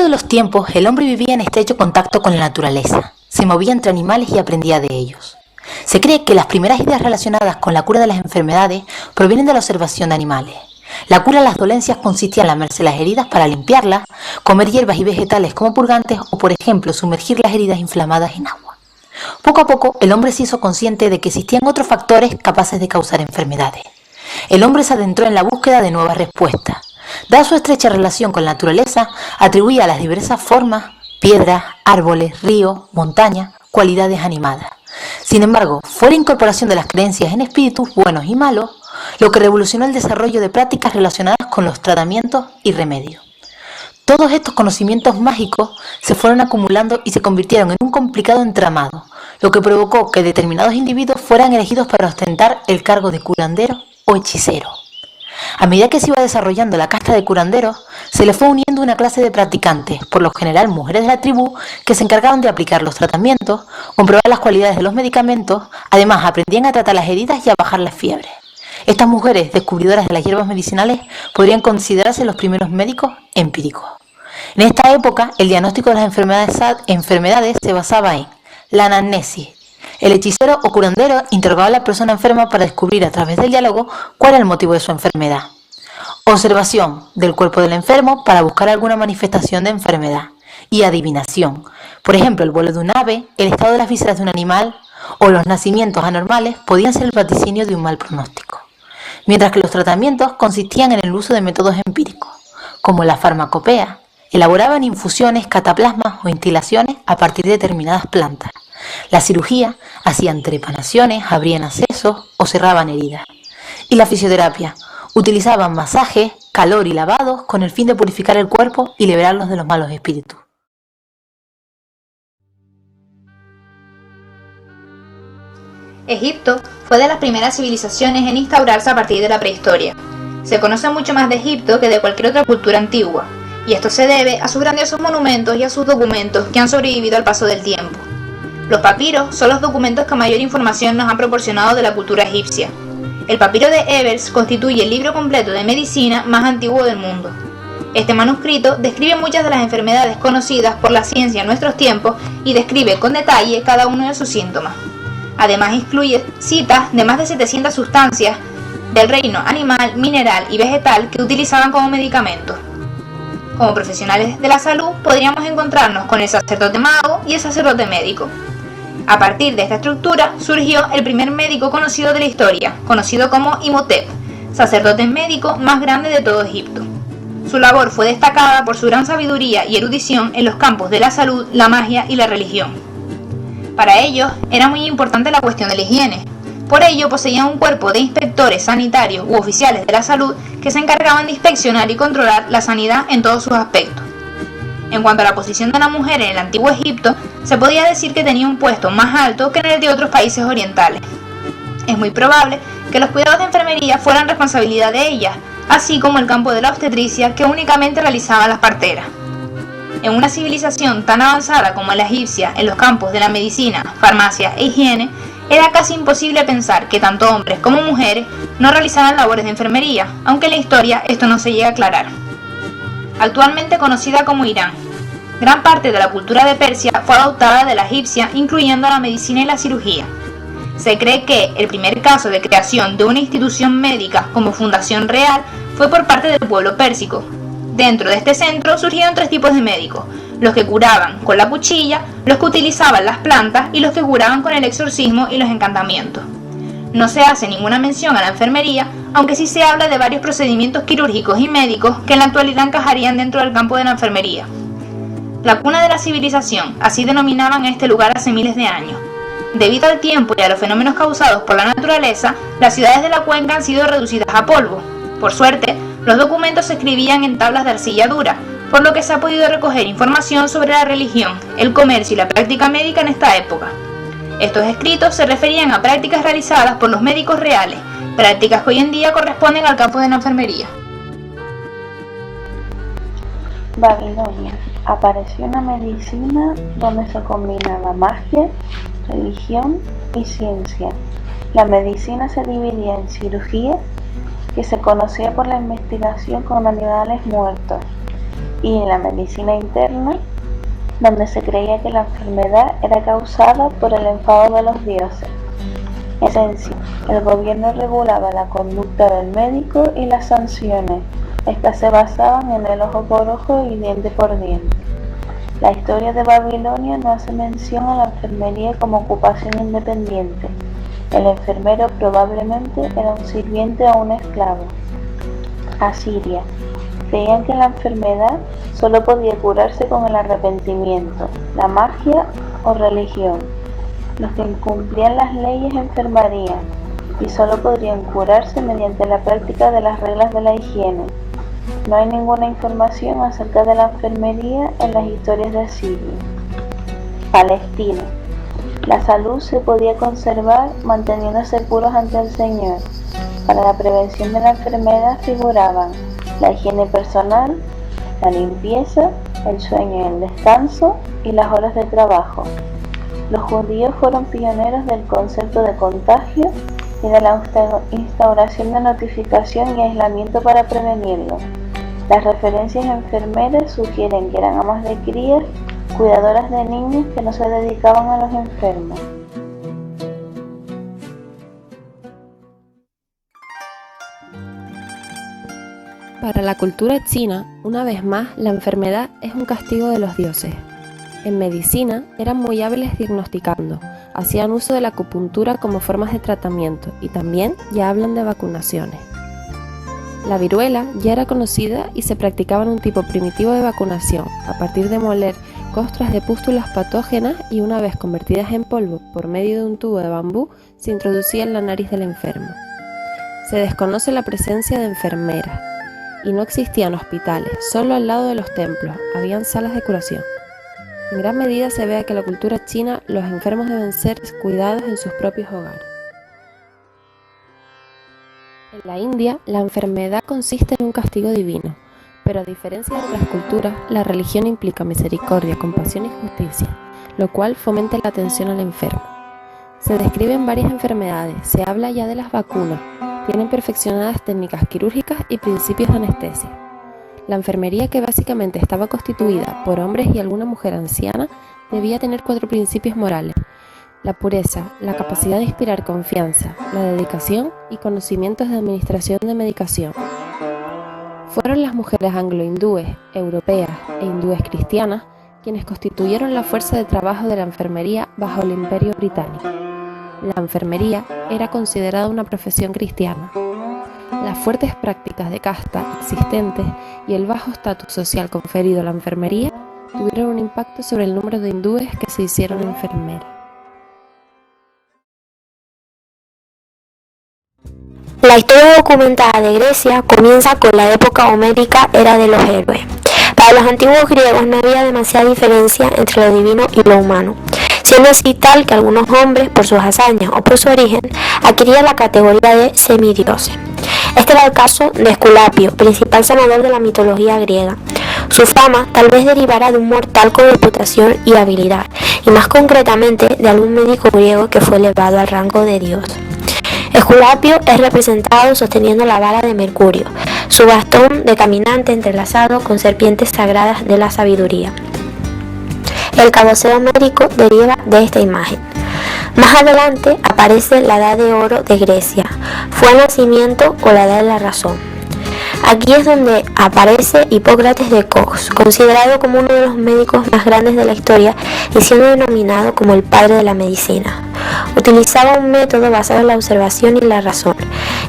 inicio de los tiempos, el hombre vivía en estrecho contacto con la naturaleza, se movía entre animales y aprendía de ellos. Se cree que las primeras ideas relacionadas con la cura de las enfermedades provienen de la observación de animales. La cura de las dolencias consistía en lamerse las heridas para limpiarlas, comer hierbas y vegetales como purgantes o, por ejemplo, sumergir las heridas inflamadas en agua. Poco a poco, el hombre se hizo consciente de que existían otros factores capaces de causar enfermedades. El hombre se adentró en la búsqueda de nuevas respuestas. Dada su estrecha relación con la naturaleza, atribuía a las diversas formas, piedras, árboles, ríos, montañas, cualidades animadas. Sin embargo, fue la incorporación de las creencias en espíritus buenos y malos lo que revolucionó el desarrollo de prácticas relacionadas con los tratamientos y remedios. Todos estos conocimientos mágicos se fueron acumulando y se convirtieron en un complicado entramado, lo que provocó que determinados individuos fueran elegidos para ostentar el cargo de curandero o hechicero. A medida que se iba desarrollando la casta de curanderos, se le fue uniendo una clase de practicantes, por lo general mujeres de la tribu, que se encargaban de aplicar los tratamientos, comprobar las cualidades de los medicamentos, además aprendían a tratar las heridas y a bajar las fiebres. Estas mujeres, descubridoras de las hierbas medicinales, podrían considerarse los primeros médicos empíricos. En esta época, el diagnóstico de las enfermedades se basaba en la anamnesis. El hechicero o curandero interrogaba a la persona enferma para descubrir a través del diálogo cuál era el motivo de su enfermedad. Observación del cuerpo del enfermo para buscar alguna manifestación de enfermedad. Y adivinación. Por ejemplo, el vuelo de un ave, el estado de las vísceras de un animal o los nacimientos anormales podían ser el vaticinio de un mal pronóstico. Mientras que los tratamientos consistían en el uso de métodos empíricos, como la farmacopea. Elaboraban infusiones, cataplasmas o instilaciones a partir de determinadas plantas. La cirugía, hacían trepanaciones, abrían accesos o cerraban heridas. Y la fisioterapia, utilizaban masajes, calor y lavados con el fin de purificar el cuerpo y liberarlos de los malos espíritus. Egipto fue de las primeras civilizaciones en instaurarse a partir de la prehistoria. Se conoce mucho más de Egipto que de cualquier otra cultura antigua, y esto se debe a sus grandiosos monumentos y a sus documentos que han sobrevivido al paso del tiempo. Los papiros son los documentos que mayor información nos han proporcionado de la cultura egipcia. El papiro de Ebers constituye el libro completo de medicina más antiguo del mundo. Este manuscrito describe muchas de las enfermedades conocidas por la ciencia en nuestros tiempos y describe con detalle cada uno de sus síntomas. Además incluye citas de más de 700 sustancias del reino animal, mineral y vegetal que utilizaban como medicamentos. Como profesionales de la salud podríamos encontrarnos con el sacerdote mago y el sacerdote médico. A partir de esta estructura surgió el primer médico conocido de la historia, conocido como Imhotep, sacerdote médico más grande de todo Egipto. Su labor fue destacada por su gran sabiduría y erudición en los campos de la salud, la magia y la religión. Para ellos era muy importante la cuestión de la higiene. Por ello poseían un cuerpo de inspectores sanitarios u oficiales de la salud que se encargaban de inspeccionar y controlar la sanidad en todos sus aspectos. En cuanto a la posición de la mujer en el antiguo Egipto, se podía decir que tenía un puesto más alto que en el de otros países orientales. Es muy probable que los cuidados de enfermería fueran responsabilidad de ellas, así como el campo de la obstetricia que únicamente realizaban las parteras. En una civilización tan avanzada como la egipcia en los campos de la medicina, farmacia e higiene, era casi imposible pensar que tanto hombres como mujeres no realizaran labores de enfermería, aunque en la historia esto no se llega a aclarar. Actualmente conocida como Irán, gran parte de la cultura de Persia fue adoptada de la egipcia, incluyendo la medicina y la cirugía. Se cree que el primer caso de creación de una institución médica como fundación real fue por parte del pueblo pérsico. Dentro de este centro surgieron tres tipos de médicos: los que curaban con la cuchilla, los que utilizaban las plantas y los que curaban con el exorcismo y los encantamientos. No se hace ninguna mención a la enfermería, aunque sí se habla de varios procedimientos quirúrgicos y médicos que en la actualidad encajarían dentro del campo de la enfermería. La cuna de la civilización, así denominaban a este lugar hace miles de años. Debido al tiempo y a los fenómenos causados por la naturaleza, las ciudades de la cuenca han sido reducidas a polvo. Por suerte, los documentos se escribían en tablas de arcilla dura, por lo que se ha podido recoger información sobre la religión, el comercio y la práctica médica en esta época. Estos escritos se referían a prácticas realizadas por los médicos reales, prácticas que hoy en día corresponden al campo de la enfermería. Babilonia. Apareció una medicina donde se combinaba magia, religión y ciencia. La medicina se dividía en cirugía, que se conocía por la investigación con animales muertos, y en la medicina interna, donde se creía que la enfermedad era causada por el enfado de los dioses. En esencia, el gobierno regulaba la conducta del médico y las sanciones. Estas se basaban en el ojo por ojo y diente por diente. La historia de Babilonia no hace mención a la enfermería como ocupación independiente. El enfermero probablemente era un sirviente o un esclavo. Asiria. Creían que la enfermedad solo podía curarse con el arrepentimiento, la magia o religión. Los que incumplían las leyes enfermarían y solo podrían curarse mediante la práctica de las reglas de la higiene. No hay ninguna información acerca de la enfermería en las historias de Asiria. Palestina. La salud se podía conservar manteniéndose puros ante el Señor. Para la prevención de la enfermedad figuraban la higiene personal, la limpieza, el sueño y el descanso y las horas de trabajo. Los judíos fueron pioneros del concepto de contagio y de la instauración de notificación y aislamiento para prevenirlo. Las referencias enfermeras sugieren que eran amas de crías, cuidadoras de niños que no se dedicaban a los enfermos. Para la cultura china, una vez más, la enfermedad es un castigo de los dioses. En medicina, eran muy hábiles diagnosticando, hacían uso de la acupuntura como formas de tratamiento y también ya hablan de vacunaciones. La viruela ya era conocida y se practicaba un tipo primitivo de vacunación, a partir de moler costras de pústulas patógenas y una vez convertidas en polvo por medio de un tubo de bambú, se introducía en la nariz del enfermo. Se desconoce la presencia de enfermeras y no existían hospitales, solo al lado de los templos habían salas de curación. En gran medida se ve que en la cultura china los enfermos deben ser cuidados en sus propios hogares. En la India, la enfermedad consiste en un castigo divino, pero a diferencia de otras culturas, la religión implica misericordia, compasión y justicia, lo cual fomenta la atención al enfermo. Se describen varias enfermedades, se habla ya de las vacunas, tienen perfeccionadas técnicas quirúrgicas y principios de anestesia. La enfermería, que básicamente estaba constituida por hombres y alguna mujer anciana, debía tener 4 principios morales: la pureza, la capacidad de inspirar confianza, la dedicación y conocimientos de administración de medicación. Fueron las mujeres anglo-hindúes, europeas e hindúes cristianas quienes constituyeron la fuerza de trabajo de la enfermería bajo el Imperio Británico. La enfermería era considerada una profesión cristiana. Las fuertes prácticas de casta existentes y el bajo estatus social conferido a la enfermería tuvieron un impacto sobre el número de hindúes que se hicieron enfermeras. La historia documentada de Grecia comienza con la época homérica era de los héroes. Para los antiguos griegos no había demasiada diferencia entre lo divino y lo humano, siendo así tal que algunos hombres, por sus hazañas o por su origen, adquirían la categoría de semidioses. Este era el caso de Esculapio, principal sanador de la mitología griega. Su fama tal vez derivara de un mortal con reputación y habilidad, y más concretamente de algún médico griego que fue elevado al rango de dios. Esculapio es representado sosteniendo la vara de Mercurio, su bastón de caminante entrelazado con serpientes sagradas de la sabiduría. El cabeceo homérico deriva de esta imagen. Más adelante aparece la Edad de Oro de Grecia, fue el nacimiento o la Edad de la Razón. Aquí es donde aparece Hipócrates de Cos, considerado como uno de los médicos más grandes de la historia y siendo denominado como el padre de la medicina. Utilizaba un método basado en la observación y la razón,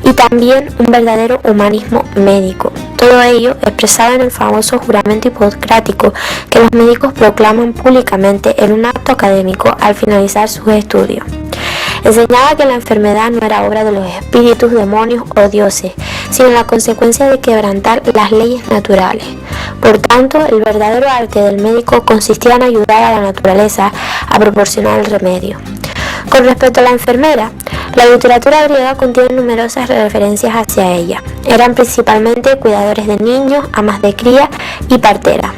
y también un verdadero humanismo médico. Todo ello expresado en el famoso juramento hipocrático que los médicos proclaman públicamente en un acto académico al finalizar sus estudios. Enseñaba que la enfermedad no era obra de los espíritus, demonios o dioses, sino la consecuencia de quebrantar las leyes naturales. Por tanto, el verdadero arte del médico consistía en ayudar a la naturaleza a proporcionar el remedio. Con respecto a la enfermera, la literatura griega contiene numerosas referencias hacia ella. Eran principalmente cuidadores de niños, amas de cría y parteras.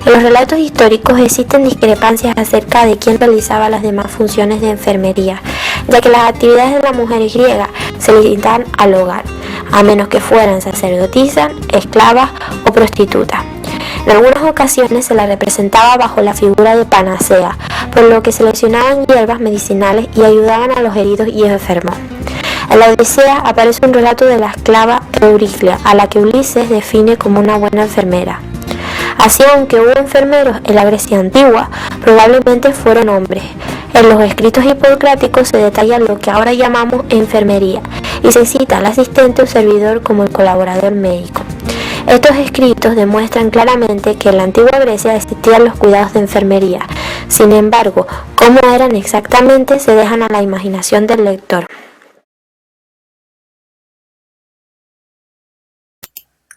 En los relatos históricos existen discrepancias acerca de quién realizaba las demás funciones de enfermería, ya que las actividades de la mujer griega se limitaban al hogar, a menos que fueran sacerdotisas, esclavas o prostitutas. En algunas ocasiones se la representaba bajo la figura de panacea, por lo que seleccionaban hierbas medicinales y ayudaban a los heridos y enfermos. En la Odisea aparece un relato de la esclava Euriclea, a la que Ulises define como una buena enfermera. Así, aunque hubo enfermeros en la Grecia antigua, probablemente fueron hombres. En los escritos hipocráticos se detalla lo que ahora llamamos enfermería y se cita al asistente o servidor como el colaborador médico. Estos escritos demuestran claramente que en la antigua Grecia existían los cuidados de enfermería. Sin embargo, cómo eran exactamente se dejan a la imaginación del lector.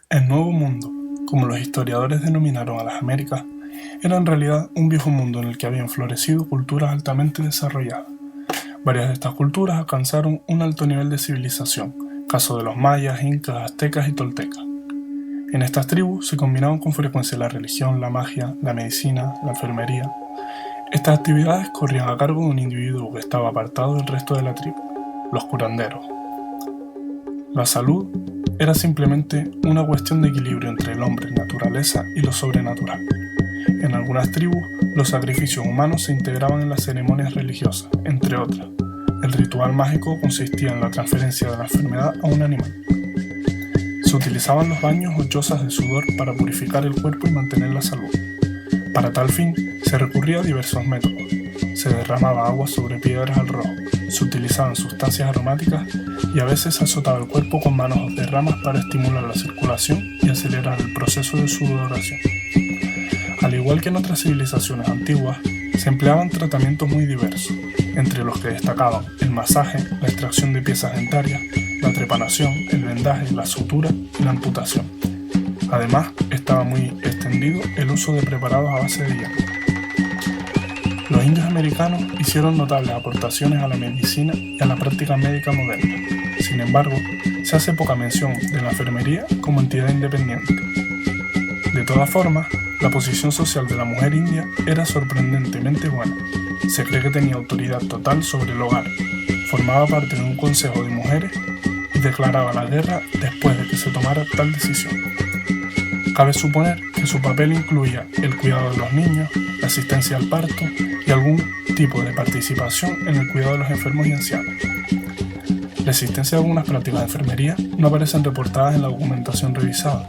El Nuevo Mundo, como los historiadores denominaron a las Américas, era en realidad un viejo mundo en el que habían florecido culturas altamente desarrolladas. Varias de estas culturas alcanzaron un alto nivel de civilización, caso de los mayas, incas, aztecas y toltecas. En estas tribus se combinaban con frecuencia la religión, la magia, la medicina, la enfermería. Estas actividades corrían a cargo de un individuo que estaba apartado del resto de la tribu, los curanderos. La salud era simplemente una cuestión de equilibrio entre el hombre, naturaleza y lo sobrenatural. En algunas tribus, los sacrificios humanos se integraban en las ceremonias religiosas, entre otras. El ritual mágico consistía en la transferencia de la enfermedad a un animal. Se utilizaban los baños o chozas de sudor para purificar el cuerpo y mantener la salud. Para tal fin, se recurría a diversos métodos. Se derramaba agua sobre piedras al rojo, se utilizaban sustancias aromáticas y a veces se azotaba el cuerpo con manos de ramas para estimular la circulación y acelerar el proceso de sudoración. Al igual que en otras civilizaciones antiguas, se empleaban tratamientos muy diversos, entre los que destacaban el masaje, la extracción de piezas dentarias, la trepanación, el vendaje, la sutura y la amputación. Además, estaba muy extendido el uso de preparados a base de hierro. Los indios americanos hicieron notables aportaciones a la medicina y a la práctica médica moderna. Sin embargo, se hace poca mención de la enfermería como entidad independiente. De todas formas, la posición social de la mujer india era sorprendentemente buena. Se cree que tenía autoridad total sobre el hogar, formaba parte de un consejo de mujeres y declaraba la guerra después de que se tomara tal decisión. Cabe suponer que su papel incluía el cuidado de los niños, la asistencia al parto y algún tipo de participación en el cuidado de los enfermos y ancianos. La existencia de algunas prácticas de enfermería no aparecen reportadas en la documentación revisada,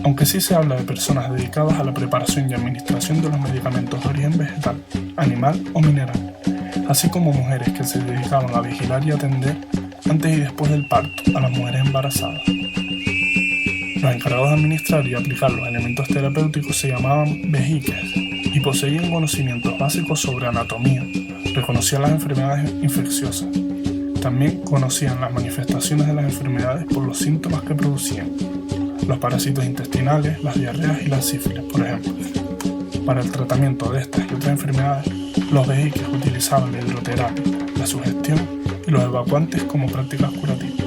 aunque sí se habla de personas dedicadas a la preparación y administración de los medicamentos de origen vegetal, animal o mineral, así como mujeres que se dedicaban a vigilar y atender antes y después del parto a las mujeres embarazadas. Los encargados de administrar y aplicar los elementos terapéuticos se llamaban vejiques y poseían conocimientos básicos sobre anatomía, reconocían las enfermedades infecciosas. También conocían las manifestaciones de las enfermedades por los síntomas que producían, los parásitos intestinales, las diarreas y la sífilis, por ejemplo. Para el tratamiento de estas y otras enfermedades, los vejiques utilizaban la hidroterapia, la sugestión y los evacuantes como prácticas curativas.